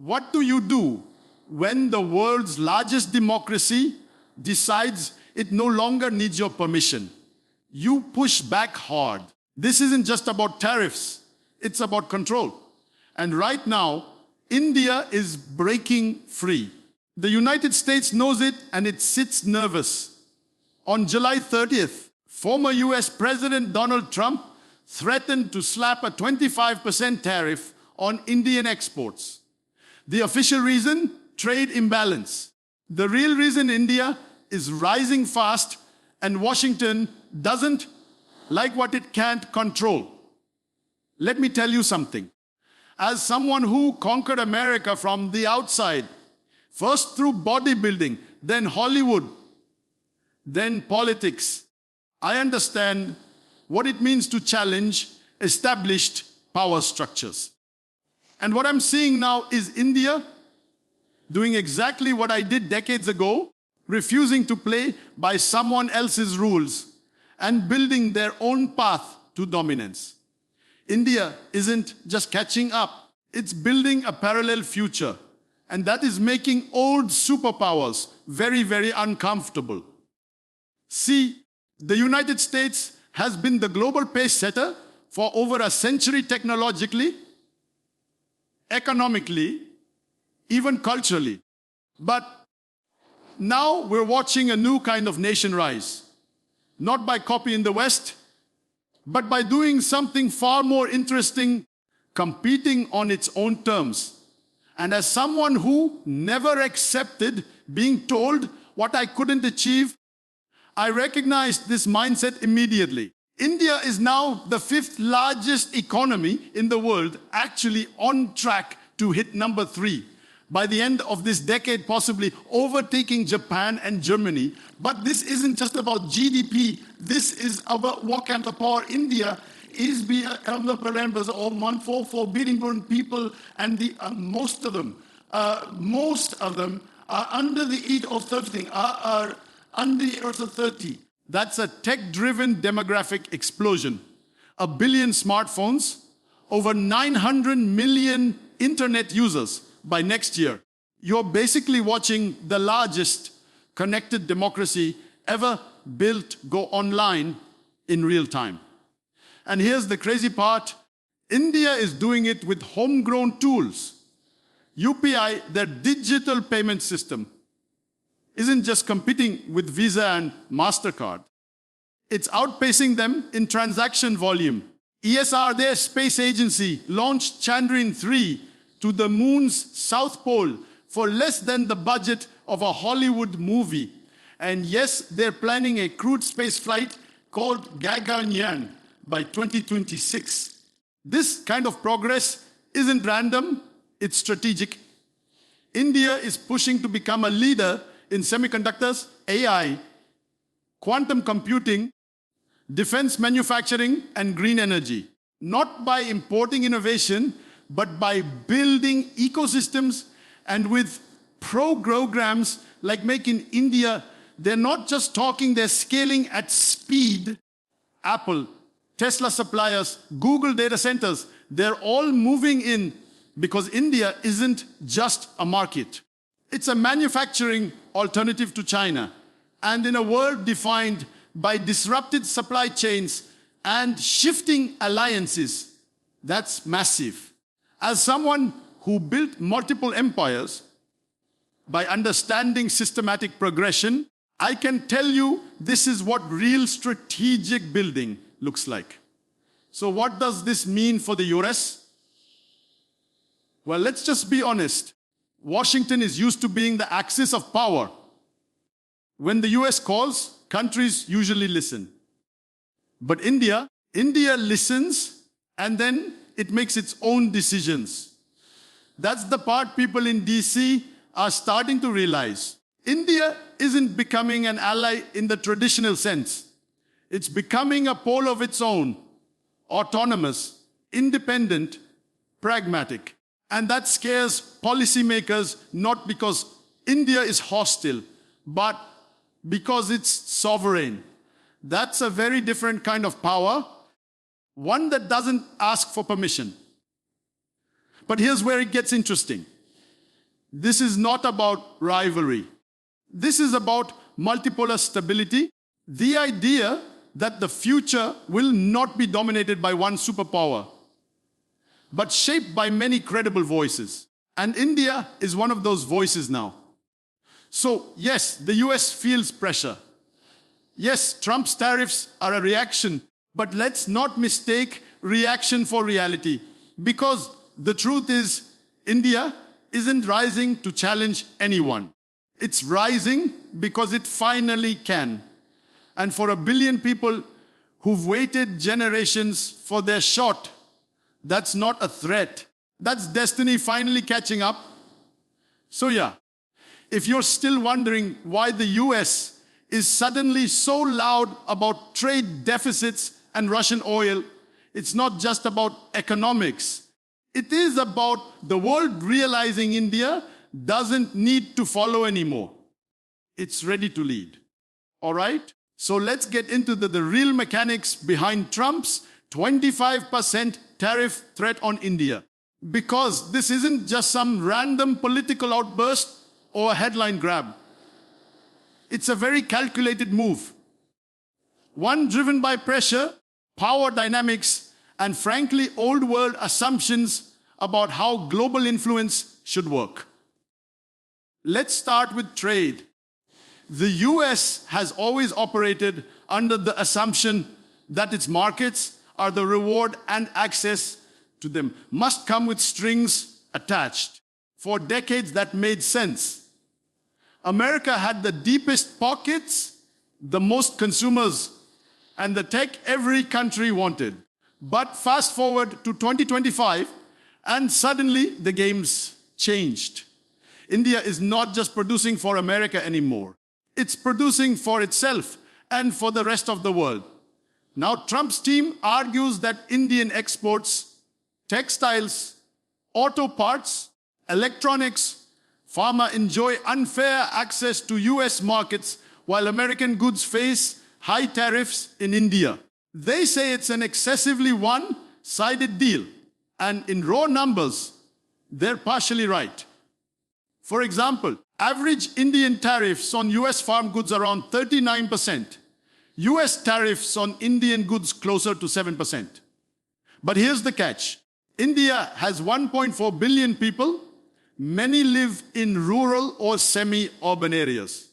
What do you do when the world's largest democracy decides it no longer needs your permission? You push back hard. This isn't just about tariffs, it's about control. And right now, India is breaking free. The United States knows it and it sits nervous. On July 30th, former US President Donald Trump threatened to slap a 25% tariff on Indian exports. The official reason? Trade imbalance. The real reason India is rising fast and Washington doesn't like what it can't control. Let me tell you something. As someone who conquered America from the outside, first through bodybuilding, then Hollywood, then politics, I understand what it means to challenge established power structures. And what I'm seeing now is India doing exactly what I did decades ago, refusing to play by someone else's rules and building their own path to dominance. India isn't just catching up, it's building a parallel future. And that is making old superpowers very, very uncomfortable. See, the United States has been the global pace setter for over a century technologically, economically, even culturally. But now we're watching a new kind of nation rise. Not by copying the West, but by doing something far more interesting, competing on its own terms. And as someone who never accepted being told what I couldn't achieve, I recognized this mindset immediately. India is now the 5th largest economy in the world, actually on track to hit number 3. By the end of this decade, possibly overtaking Japan and Germany. But this isn't just about GDP. This is about what kind of power India is being members of 144 billion people, and most of them are under the age of 30, are under the age of 30. That's a tech-driven demographic explosion. 1 billion smartphones, over 900 million internet users by next year. You're basically watching the largest connected democracy ever built go online in real time. And here's the crazy part. India is doing it with homegrown tools. UPI, their digital payment system, isn't just competing with Visa and MasterCard. It's outpacing them in transaction volume. ESR, their space agency, launched Chandrayaan-3 to the moon's south pole for less than the budget of a Hollywood movie. And yes, they're planning a crewed space flight called Gaganyaan by 2026. This kind of progress isn't random, it's strategic. India is pushing to become a leader in semiconductors, AI, quantum computing, defense manufacturing, and green energy. Not by importing innovation, but by building ecosystems and with programs like Make in India. They're not just talking, they're scaling at speed. Apple, Tesla suppliers, Google data centers, they're all moving in because India isn't just a market. It's a manufacturing alternative to China. And in a world defined by disrupted supply chains and shifting alliances, that's massive. As someone who built multiple empires by understanding systematic progression, I can tell you this is what real strategic building looks like. So what does this mean for the US? Well, let's just be honest. Washington is used to being the axis of power. When the US calls, countries usually listen. But India listens and then it makes its own decisions. That's the part people in DC are starting to realize. India isn't becoming an ally in the traditional sense. It's becoming a pole of its own, autonomous, independent, pragmatic. And that scares policymakers not because India is hostile, but because it's sovereign. That's a very different kind of power, one that doesn't ask for permission. But here's where it gets interesting. This is not about rivalry. This is about multipolar stability, the idea that the future will not be dominated by one superpower, but shaped by many credible voices. And India is one of those voices now. So yes, the US feels pressure. Yes, Trump's tariffs are a reaction, but let's not mistake reaction for reality. Because the truth is, India isn't rising to challenge anyone. It's rising because it finally can. And for 1 billion people who've waited generations for their shot, that's not a threat. That's destiny finally catching up. So yeah, if you're still wondering why the US is suddenly so loud about trade deficits and Russian oil, it's not just about economics. It is about the world realizing India doesn't need to follow anymore. It's ready to lead. All right? So let's get into the real mechanics behind Trump's 25% tariff threat on India. Because this isn't just some random political outburst or a headline grab. It's a very calculated move. One driven by pressure, power dynamics, and frankly old world assumptions about how global influence should work. Let's start with trade. The US has always operated under the assumption that its markets are the reward and access to them must come with strings attached. For decades that made sense. America had the deepest pockets, the most consumers, and the tech every country wanted. But fast forward to 2025, and suddenly the game's changed. India is not just producing for America anymore. It's producing for itself and for the rest of the world. Now Trump's team argues that Indian exports, textiles, auto parts, electronics, pharma enjoy unfair access to US markets while American goods face high tariffs in India. They say it's an excessively one-sided deal. And in raw numbers, they're partially right. For example, average Indian tariffs on US farm goods are around 39%. US tariffs on Indian goods closer to 7%. But here's the catch. India has 1.4 billion people. Many live in rural or semi-urban areas.